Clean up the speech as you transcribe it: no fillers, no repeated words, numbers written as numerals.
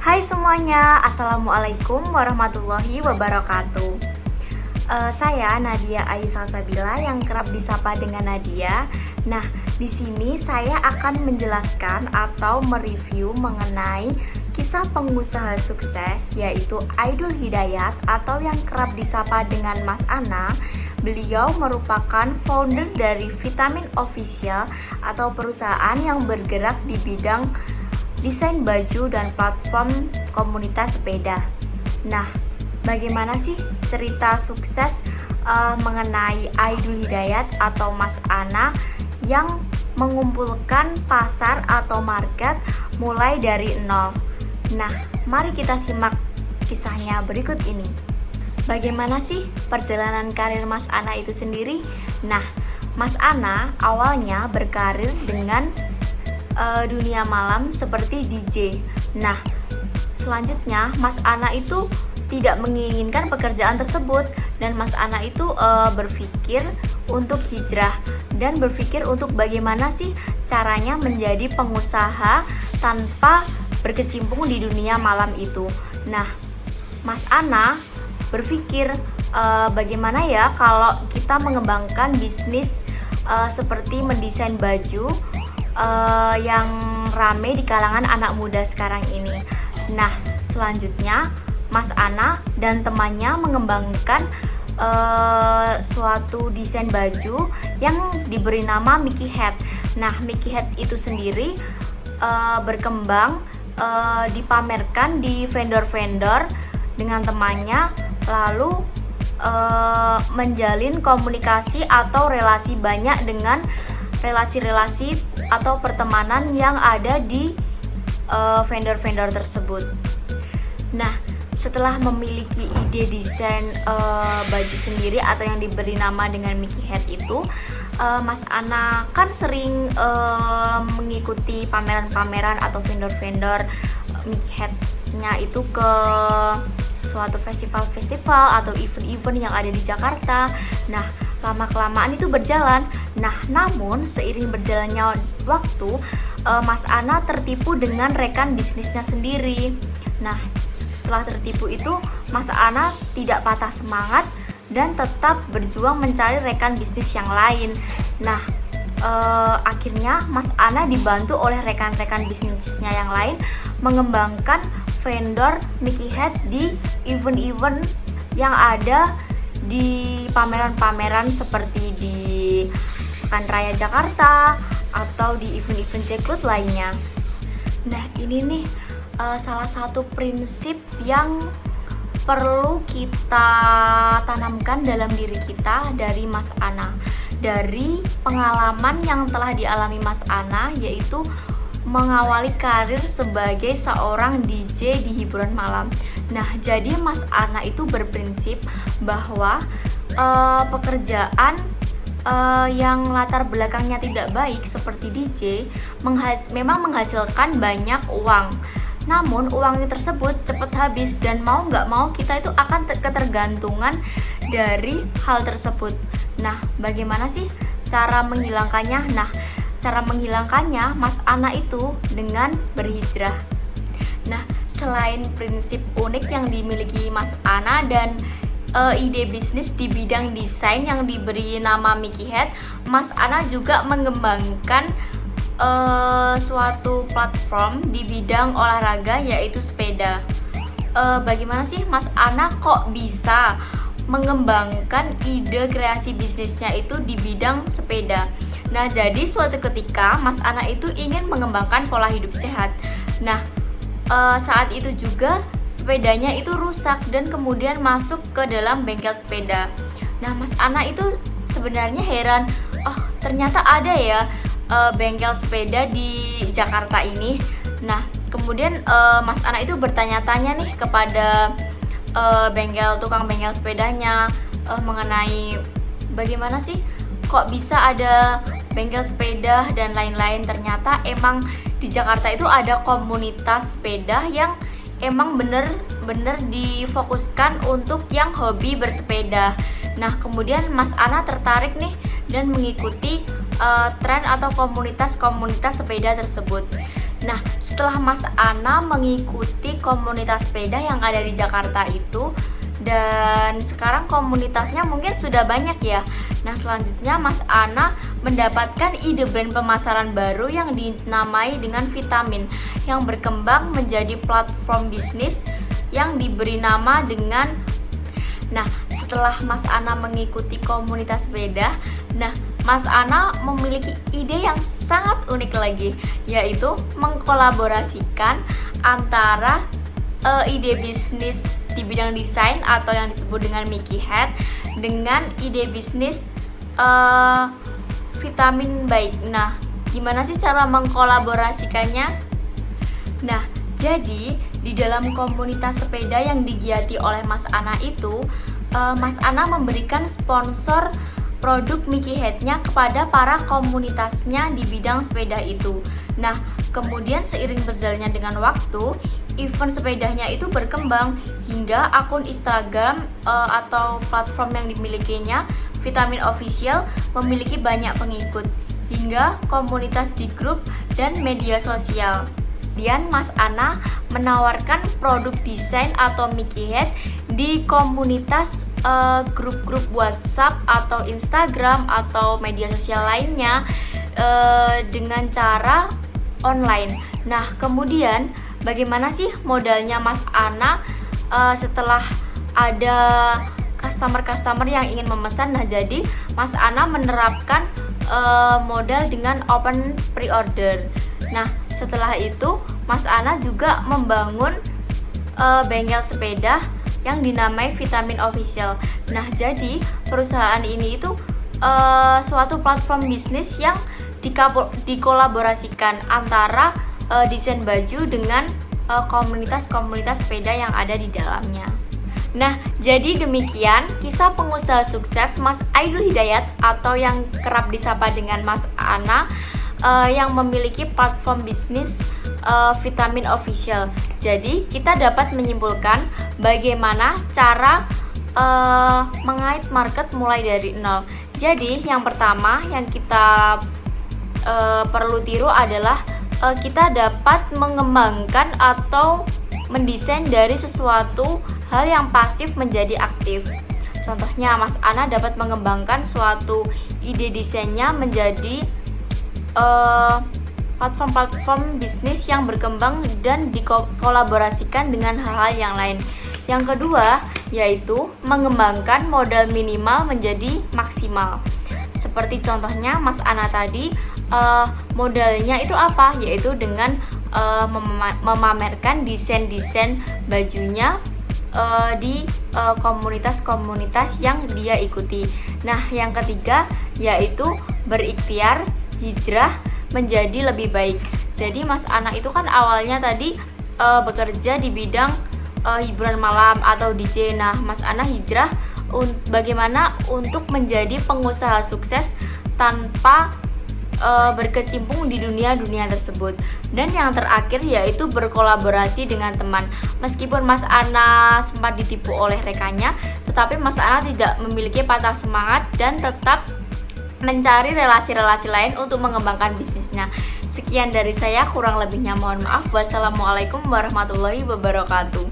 Hai semuanya, Assalamualaikum warahmatullahi wabarakatuh. Saya Nadia Ayu Salsabila yang kerap disapa dengan Nadia. Nah, di sini saya akan menjelaskan atau mereview mengenai kisah pengusaha sukses, yaitu Aidul Hidayat atau yang kerap disapa dengan Mas Ana. Beliau merupakan founder dari Vitamin Official atau perusahaan yang bergerak di bidang desain baju dan platform komunitas sepeda. Nah, bagaimana sih cerita sukses mengenai Aidul Hidayat atau Mas Ana yang mengumpulkan pasar atau market mulai dari nol? Nah, mari kita simak kisahnya berikut ini. Bagaimana sih perjalanan karir Mas Ana itu sendiri? Nah, Mas Ana awalnya berkarir dengan dunia malam seperti DJ. Nah, selanjutnya Mas Ana itu tidak menginginkan pekerjaan tersebut dan Mas Ana itu berpikir untuk hijrah dan berpikir untuk bagaimana sih caranya menjadi pengusaha tanpa berkecimpung di dunia malam itu. Nah, Mas Ana berpikir bagaimana ya kalau kita mengembangkan bisnis seperti mendesain baju yang rame di kalangan anak muda sekarang ini. Nah, selanjutnya Mas Ana dan temannya mengembangkan suatu desain baju yang diberi nama Mickey Hat. Nah, Mickey Hat itu sendiri berkembang, dipamerkan di vendor-vendor dengan temannya, lalu menjalin komunikasi atau relasi banyak dengan relasi-relasi atau pertemanan yang ada di vendor-vendor tersebut. Nah, setelah memiliki ide desain baju sendiri atau yang diberi nama dengan Mickey Hat itu, Mas Ana kan sering mengikuti pameran-pameran atau vendor-vendor Mickey Hat-nya itu ke suatu festival-festival atau event-event yang ada di Jakarta. Nah, lama-kelamaan itu berjalan. Nah, namun seiring berjalannya waktu, Mas Ana tertipu dengan rekan bisnisnya sendiri. Nah, setelah tertipu itu, Mas Ana tidak patah semangat dan tetap berjuang mencari rekan bisnis yang lain. Nah, akhirnya Mas Ana dibantu oleh rekan-rekan bisnisnya yang lain mengembangkan vendor Mickey Hat di event-event yang ada di pameran-pameran seperti di Pekan Raya Jakarta atau di event-event Jackwood lainnya. Nah, ini nih salah satu prinsip yang perlu kita tanamkan dalam diri kita dari Mas Ana. Dari pengalaman yang telah dialami Mas Ana, yaitu mengawali karir sebagai seorang DJ di hiburan malam. Nah, jadi Mas Ana itu berprinsip bahwa pekerjaan yang latar belakangnya tidak baik seperti DJ memang menghasilkan banyak uang. Namun uang tersebut cepat habis dan mau nggak mau kita itu akan ketergantungan dari hal tersebut. Nah, bagaimana sih cara menghilangkannya? Nah, cara menghilangkannya Mas Ana itu dengan berhijrah. Nah, selain prinsip unik yang dimiliki Mas Ana dan ide bisnis di bidang desain yang diberi nama Mickey Hat, Mas Ana juga mengembangkan suatu platform di bidang olahraga, yaitu sepeda. Bagaimana sih Mas Ana kok bisa mengembangkan ide kreasi bisnisnya itu di bidang sepeda? Nah, jadi suatu ketika Mas Ana itu ingin mengembangkan pola hidup sehat. Nah, saat itu juga sepedanya itu rusak dan kemudian masuk ke dalam bengkel sepeda. Nah, Mas Ana itu sebenarnya heran, oh ternyata ada ya bengkel sepeda di Jakarta ini. Nah, kemudian Mas Ana itu bertanya-tanya nih kepada tukang bengkel sepedanya mengenai bagaimana sih kok bisa ada bengkel sepeda dan lain-lain. Ternyata emang di Jakarta itu ada komunitas sepeda yang emang bener-bener difokuskan untuk yang hobi bersepeda. Nah, kemudian Mas Ana tertarik nih dan mengikuti tren atau komunitas-komunitas sepeda tersebut. Nah, setelah Mas Ana mengikuti komunitas sepeda yang ada di Jakarta itu, dan sekarang komunitasnya mungkin sudah banyak ya. Nah, selanjutnya Mas Ana mendapatkan ide brand pemasaran baru yang dinamai dengan Vitamin, yang berkembang menjadi platform bisnis yang diberi nama dengan. Nah, setelah Mas Ana mengikuti komunitas sepeda, Mas Ana memiliki ide yang sangat unik lagi, yaitu mengkolaborasikan antara ide bisnis di bidang desain atau yang disebut dengan Mickey Hat dengan ide bisnis Vitamin Bike. Nah, gimana sih cara mengkolaborasikannya? Nah, jadi di dalam komunitas sepeda yang digiati oleh Mas Ana itu, Mas Ana memberikan sponsor produk Mickey Hat-nya kepada para komunitasnya di bidang sepeda itu. Nah, kemudian seiring berjalannya dengan waktu, event sepedanya itu berkembang hingga akun Instagram atau platform yang dimilikinya, Vitamin Official, memiliki banyak pengikut hingga komunitas di grup dan media sosial. Kemudian Mas Ana menawarkan produk desain atau Mickey Hat di komunitas grup-grup WhatsApp atau Instagram atau media sosial lainnya dengan cara online. Nah, kemudian bagaimana sih modalnya Mas Ana setelah ada customer-customer yang ingin memesan? Nah, jadi Mas Ana menerapkan modal dengan open pre-order. Nah, setelah itu Mas Ana juga membangun bengkel sepeda yang dinamai Vitamin Official. Nah, jadi perusahaan ini itu suatu platform bisnis yang dikolaborasikan antara desain baju dengan komunitas-komunitas sepeda yang ada di dalamnya. Nah, jadi demikian kisah pengusaha sukses Mas Aidul Hidayat atau yang kerap disapa dengan Mas Ana yang memiliki platform bisnis Vitamin Official. Jadi kita dapat menyimpulkan bagaimana cara mengait market mulai dari nol. Jadi yang pertama yang kita perlu tiru adalah kita dapat mengembangkan atau mendesain dari sesuatu hal yang pasif menjadi aktif. Contohnya Mas Ana dapat mengembangkan suatu ide desainnya menjadi platform-platform bisnis yang berkembang dan dikolaborasikan dengan hal-hal yang lain. Yang kedua, yaitu mengembangkan modal minimal menjadi maksimal. Seperti contohnya Mas Ana tadi, modalnya itu apa? Yaitu dengan memamerkan desain-desain bajunya di komunitas-komunitas yang dia ikuti. Nah, yang ketiga yaitu berikhtiar hijrah menjadi lebih baik. Jadi Mas Ana itu kan awalnya tadi bekerja di bidang hiburan malam atau DJ. Nah, Mas Ana hijrah bagaimana untuk menjadi pengusaha sukses tanpa berkecimpung di dunia tersebut. Dan yang terakhir yaitu berkolaborasi dengan teman. Meskipun Mas Ana sempat ditipu oleh rekannya, tetapi Mas Ana tidak memiliki patah semangat dan tetap mencari relasi-relasi lain untuk mengembangkan bisnisnya. Sekian dari saya, kurang lebihnya mohon maaf. Wassalamualaikum warahmatullahi wabarakatuh.